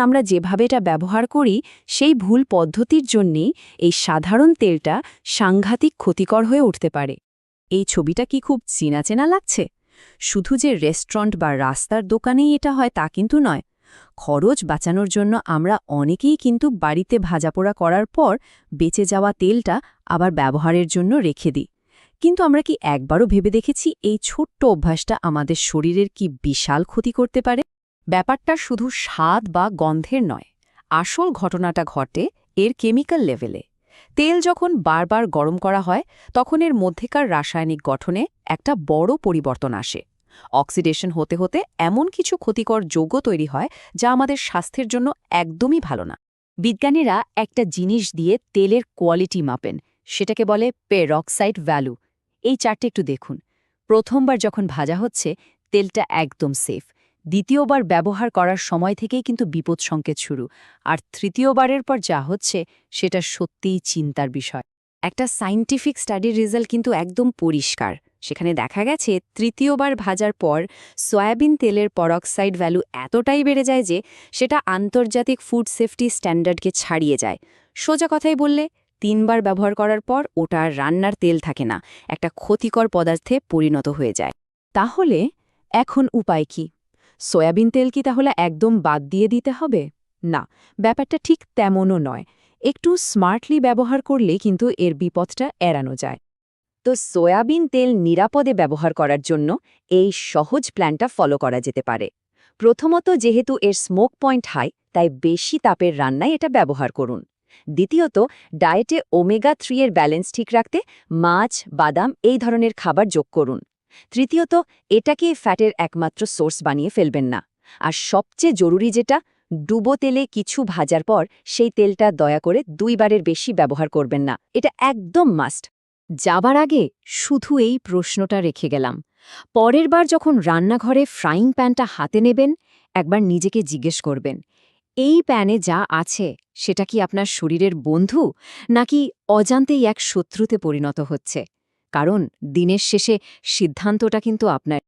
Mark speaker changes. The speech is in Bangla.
Speaker 1: আমরা যেভাবে এটা ব্যবহার করি সেই ভুল পদ্ধতির জন্যেই এই সাধারণ তেলটা সাংঘাতিক ক্ষতিকর হয়ে উঠতে পারে। এই ছবিটা কি খুব চেনা চেনা লাগছে? শুধু যে রেস্টুরেন্ট বা রাস্তার দোকানেই এটা হয় তা কিন্তু নয়। খরচ বাঁচানোর জন্য আমরা অনেকেই কিন্তু বাড়িতে ভাজাপোড়া করার পর বেঁচে যাওয়া তেলটা আবার ব্যবহারের জন্য রেখে দিই। কিন্তু আমরা কি একবারও ভেবে দেখেছি এই ছোট্ট অভ্যাসটা আমাদের শরীরের কি বিশাল ক্ষতি করতে পারে? ব্যাপারটা শুধু স্বাদ বা গন্ধের নয়, আসল ঘটনাটা ঘটে এর কেমিক্যাল লেভেলে। তেল যখন বারবার গরম করা হয় তখন এর মধ্যেকার রাসায়নিক গঠনে একটা বড় পরিবর্তন আসে। অক্সিডেশন হতে হতে এমন কিছু ক্ষতিকর যৌগ তৈরি হয় যা আমাদের স্বাস্থ্যের জন্য একদমই ভালো না। বিজ্ঞানীরা একটা জিনিস দিয়ে তেলের কোয়ালিটি মাপেন, সেটাকে বলে পেরক্সাইড ভ্যালু। এই চারটে একটু দেখুন। প্রথমবার যখন ভাজা হচ্ছে তেলটা একদম সেফ, দ্বিতীয়বার ব্যবহার করার সময় থেকেই কিন্তু বিপদ সংকেত শুরু, আর তৃতীয়বারের পর যা হচ্ছে সেটা সত্যিই চিন্তার বিষয়। একটা সায়েন্টিফিক স্টাডির রেজাল্ট কিন্তু একদম পরিষ্কার। সেখানে দেখা গেছে তৃতীয়বার ভাজার পর সয়াবিন তেলের পেরক্সাইড ভ্যালু এতটাই বেড়ে যায় যে সেটা আন্তর্জাতিক ফুড সেফটি স্ট্যান্ডার্ডকে ছাড়িয়ে যায়। সোজা কথাই বললে, 3 বার ব্যবহার করার পর ওটা আর রান্নার তেল থাকে না, একটা ক্ষতিকর পদার্থে পরিণত হয়ে যায়। তাহলে এখন উপায় কি? সয়াবিন তেল কি তাহলে একদম বাদ দিয়ে দিতে হবে? না, ব্যাপারটা ঠিক তেমনও নয়। একটু স্মার্টলি ব্যবহার করলে কিন্তু এর বিপদটা এড়ানো যায়। তো সয়াবিন তেল নিরাপদে ব্যবহার করার জন্য এই সহজ প্ল্যানটা ফলো করা যেতে পারে। প্রথমত, যেহেতু এর স্মোক পয়েন্ট হাই, তাই বেশি তাপের রান্নায় এটা ব্যবহার করুন। দ্বিতীয়ত, ডায়েটে ওমেগা-3 এর ব্যালেন্স ঠিক রাখতে মাছ, বাদাম এই ধরনের খাবার যোগ করুন। তৃতীয়ত, এটাকে ফ্যাটের একমাত্র সোর্স বানিয়ে ফেলবেন না। আর সবচেয়ে জরুরি যেটা, ডুবো তেলে কিছু ভাজার পর সেই তেলটা দয়া করে 2 বারের বেশি ব্যবহার করবেন না। এটা একদম মাস্ট। যাবার আগে শুধু এই প্রশ্নটা রেখে গেলাম, পরের বার যখন রান্নাঘরে ফ্রাইং প্যানটা হাতে নেবেন, একবার নিজেকে জিজ্ঞেস করবেন, এই প্যানে যা আছে সেটা কি আপনার শরীরের বন্ধু, নাকি অজান্তেই এক শত্রুতে পরিণত হচ্ছে? কারণ দিনের শেষে সিদ্ধান্তটা কিন্তু আপনার।